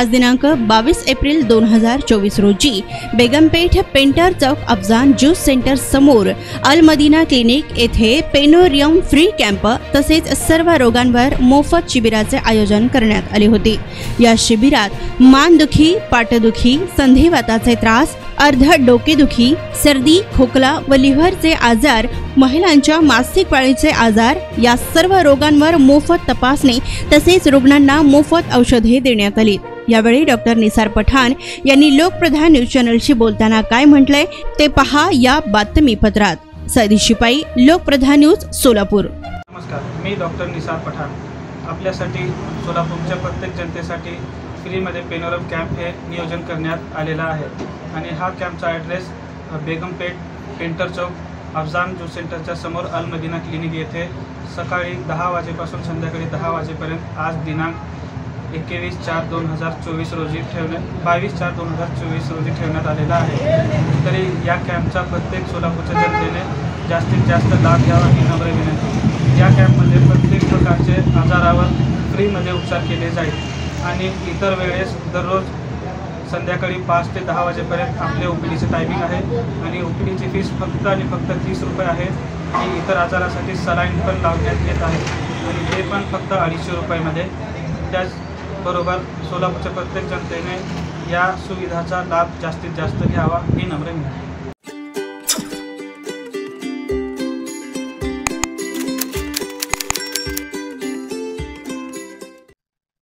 आज दिनांक 22 एप्रिल 2024 रोजी बेगमपेठ पेंटर चौक अफजान ज्यूस सेंटर समोर अल मदीना क्लिनिक येथे पेनोरियम फ्री कॅम्प तसेच सर्व रोगांवर मोफत शिबिराचे आयोजन करण्यात आले होते। या शिबिरात मानदुखी, पाठदुखी, संधिवाताचे त्रास, अर्ध डोकेदुखी, सर्दी, खोकला व लिव्हरचे आजार, महिलांच्या मासिक पाळीचे आजार या सर्व रोगांवर मोफत तपासणी तसेच रुग्णांना मोफत औषधे देण्यात आली। यावेळी डॉक्टर निसार पठाण यांनी लोकप्रधान न्यूज चॅनलशी बोलताना काय म्हटलंय ते पहा या बातमीपत्रात। सैदी शिपाई, लोकप्रधान न्यूज, सोलापूर। नमस्कार, मी डॉक्टर निसार पठाण आपल्यासाठी सोलापूरच्या प्रत्येक जनतेसाठी फ्रीमध्ये पेनोरम कॅम्प हे नियोजन करण्यात आलेला आहे आणि हा कॅम्पचा ॲड्रेस बेगमपेठ पेंटर चौक अफजान ज्यूस सेंटरच्या समोर अल मदीना क्लिनिक येथे सकाळी 10 वाजेपासून संध्याकाळी 10 वाजेपर्यंत आज दिनांक 22/4/2024 रोजी 22/4/2024 रोजी ठेवण्यात आलेला आहे। तरी या कॅम्पचा प्रत्येक सोलापूरच्या जनतेने जास्तीत जास्त लाभ घ्यावा ही नम्र विनंती। या कॅम्पमध्ये प्रत्येक प्रकारचे आजारावर फ्रीमध्ये उपचार केले जाईल आणि इतर वेळेस दररोज संध्याकाळी 5 ते 10 वाजेपर्यंत आपले ओपीडीचे टायमिंग आहे आणि ओपीडीची फीस फक्त आणि फक्त 30 रुपये आहे आणि इतर आजारासाठी सलाईन पण लावण्यात येत आहे आणि ते पण फक्त 250 रुपयामध्ये। त्याचबरोबर सोलापूरच्या प्रत्येक जनतेने या सुविधाचा लाभ जास्तीत जास्त घ्यावा ही नम्र विनंती।